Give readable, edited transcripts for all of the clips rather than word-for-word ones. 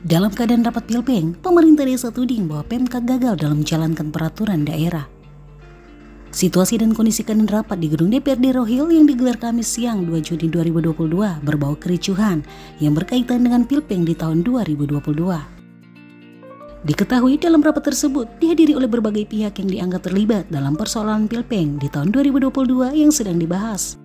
Dalam keadaan rapat Pilpeng, pemerintah desa tuding bahwa Pemkab gagal dalam menjalankan peraturan daerah. Situasi dan kondisi keadaan rapat di gedung DPRD Rohil yang digelar Kamis siang 2 Juni 2022 berbau kericuhan yang berkaitan dengan Pilpeng di tahun 2022. Diketahui dalam rapat tersebut dihadiri oleh berbagai pihak yang dianggap terlibat dalam persoalan Pilpeng di tahun 2022 yang sedang dibahas.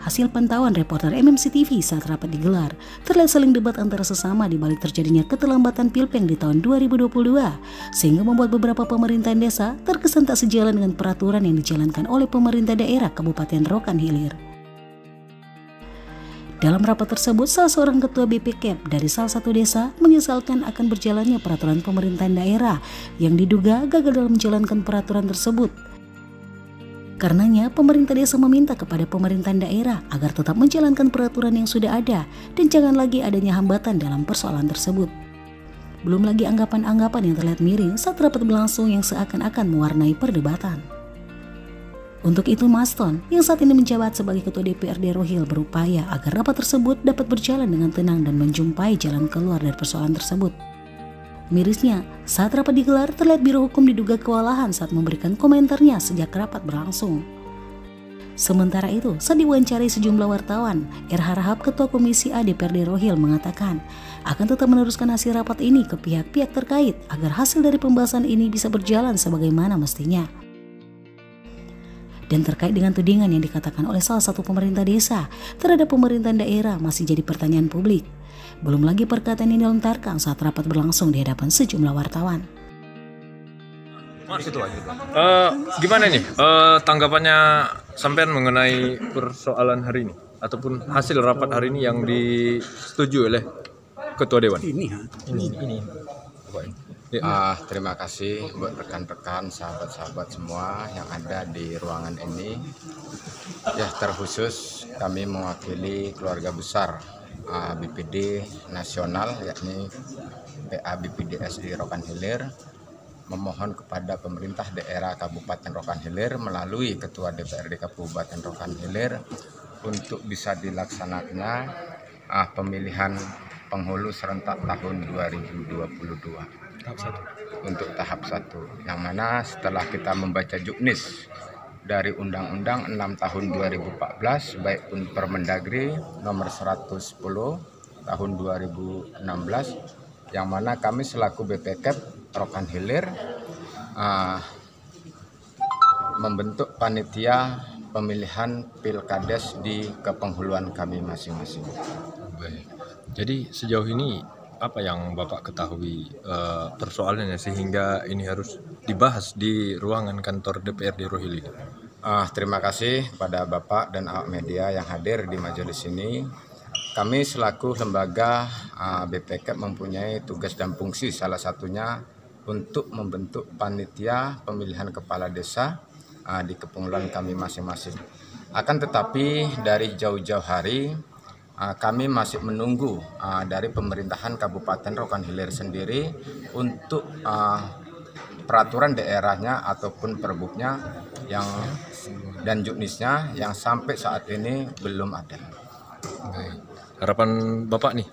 Hasil pantauan reporter MMC TV saat rapat digelar, terlihat saling debat antara sesama di balik terjadinya keterlambatan Pilpeng di tahun 2022, sehingga membuat beberapa pemerintahan desa terkesan tak sejalan dengan peraturan yang dijalankan oleh pemerintah daerah Kabupaten Rokan Hilir. Dalam rapat tersebut, salah seorang ketua BPKEP dari salah satu desa menyesalkan akan berjalannya peraturan pemerintahan daerah yang diduga gagal dalam menjalankan peraturan tersebut. Karenanya, pemerintah desa meminta kepada pemerintahan daerah agar tetap menjalankan peraturan yang sudah ada dan jangan lagi adanya hambatan dalam persoalan tersebut. Belum lagi anggapan-anggapan yang terlihat miring saat rapat berlangsung yang seakan-akan mewarnai perdebatan. Untuk itu, Maston yang saat ini menjabat sebagai Ketua DPRD Rohil berupaya agar rapat tersebut dapat berjalan dengan tenang dan menjumpai jalan keluar dari persoalan tersebut. Mirisnya, saat rapat digelar, terlihat Biro Hukum diduga kewalahan saat memberikan komentarnya sejak rapat berlangsung. Sementara itu, saat diwawancarai sejumlah wartawan, RH Rahab, Ketua Komisi A DPRD Rohil mengatakan akan tetap meneruskan hasil rapat ini ke pihak-pihak terkait agar hasil dari pembahasan ini bisa berjalan sebagaimana mestinya. Dan terkait dengan tudingan yang dikatakan oleh salah satu pemerintah desa terhadap pemerintahan daerah masih jadi pertanyaan publik. Belum lagi perkataan ini dilontarkan saat rapat berlangsung di hadapan sejumlah wartawan. Gimana nih tanggapannya sampean mengenai persoalan hari ini ataupun hasil rapat hari ini yang disetujui oleh Ketua Dewan? Terima kasih buat rekan-rekan, sahabat-sahabat semua yang ada di ruangan ini. Ya, terkhusus kami mewakili keluarga besar BPD nasional, yakni PA BPDS di Rokan Hilir, memohon kepada pemerintah daerah Kabupaten Rokan Hilir melalui Ketua DPRD Kabupaten Rokan Hilir untuk bisa dilaksanakannya pemilihan penghulu serentak tahun 2022 untuk tahap 1, yang mana setelah kita membaca juknis dari Undang-Undang 6 tahun 2014 baik pun Permendagri nomor 110 tahun 2016, yang mana kami selaku BPKEP Rokan Hilir membentuk panitia pemilihan Pilkades di kepenghuluan kami masing-masing. Baik. Jadi sejauh ini apa yang Bapak ketahui persoalannya sehingga ini harus dibahas di ruangan kantor DPRD Rohil ini? Terima kasih kepada Bapak dan awak media yang hadir di majelis ini. Kami selaku lembaga BPKEP mempunyai tugas dan fungsi, salah satunya untuk membentuk panitia pemilihan kepala desa di kepenghuluan kami masing-masing. Akan tetapi dari jauh-jauh hari kami masih menunggu dari pemerintahan Kabupaten Rokan Hilir sendiri untuk peraturan daerahnya ataupun perbuknya dan juknisnya yang sampai saat ini belum ada. Baik. Harapan Bapak nih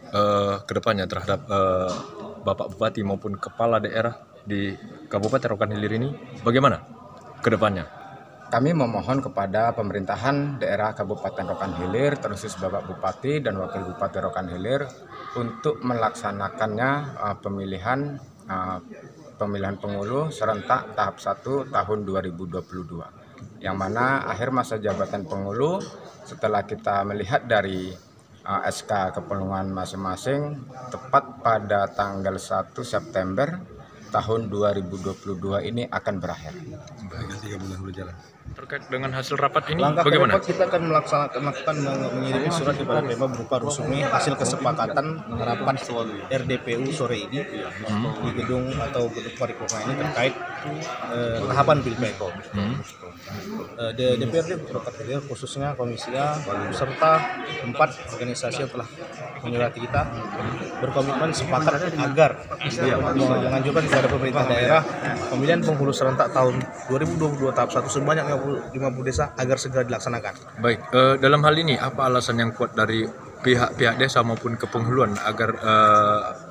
ke depannya terhadap Bapak Bupati maupun Kepala Daerah di Kabupaten Rokan Hilir ini bagaimana ke depannya? Kami memohon kepada pemerintahan daerah Kabupaten Rokan Hilir, terkhusus Bapak Bupati dan Wakil Bupati Rokan Hilir, untuk melaksanakannya pemilihan penghulu serentak tahap 1 tahun 2022. Yang mana akhir masa jabatan penghulu setelah kita melihat dari SK kepenghuluan masing-masing tepat pada tanggal 1 September tahun 2022 ini akan berakhir. Baik, 3 bulan berjalan. Terkait dengan hasil rapat ini langkah bagaimana? Langkah kita akan melakukan mengirim surat kepada Pemda berupa resmi hasil kesepakatan rapat RDPU sore ini di gedung atau gedung paripurna ini terkait tahapan Pilpeng. DPRD Rokan Hilir khususnya Komisi A beserta 4 organisasi yang telah menyurati kita berkomitmen sepakat agar menganjurkan kepada pemerintah daerah pemilihan penghulu serentak tahun 2022 tahap 1 sebanyak 50 desa agar segera dilaksanakan. Baik, dalam hal ini apa alasan yang kuat dari pihak-pihak desa maupun kepenghuluan agar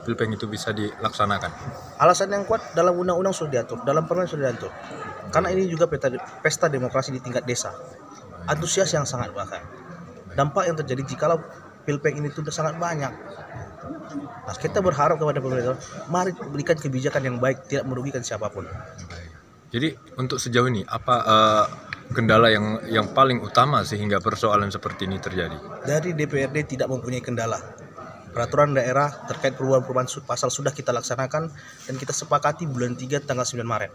Pilpeng itu bisa dilaksanakan? Alasan yang kuat dalam undang-undang sudah diatur, dalam permen sudah diatur. Karena ini juga pesta demokrasi di tingkat desa. Antusias yang sangat bahkan. Dampak yang terjadi jikalau Pilpeng ini sudah sangat banyak. Nah, kita berharap kepada pemerintah, mari berikan kebijakan yang baik, tidak merugikan siapapun. Jadi untuk sejauh ini apa kendala yang paling utama sehingga persoalan seperti ini terjadi? Dari DPRD tidak mempunyai kendala. Peraturan daerah terkait perubahan pasal sudah kita laksanakan dan kita sepakati bulan 3 tanggal 9 Maret.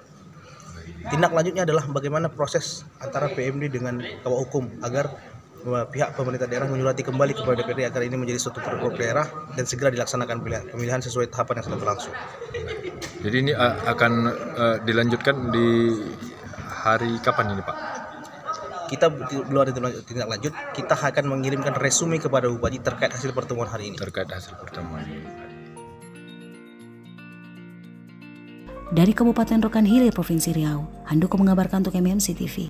Tindak lanjutnya adalah bagaimana proses antara PMD dengan kawal hukum agar pihak pemerintah daerah menyurati kembali kepada DPRD agar ini menjadi suatu program daerah dan segera dilaksanakan pemilihan sesuai tahapan yang sudah berlangsung. Jadi ini akan dilanjutkan di hari kapan ini, Pak? Kita belum ada tindak lanjut, kita akan mengirimkan resume kepada Bupati terkait hasil pertemuan hari ini. Terkait hasil pertemuan ini. Dari Kabupaten Rokan Hilir, Provinsi Riau, Handoko mengabarkan untuk MMC TV.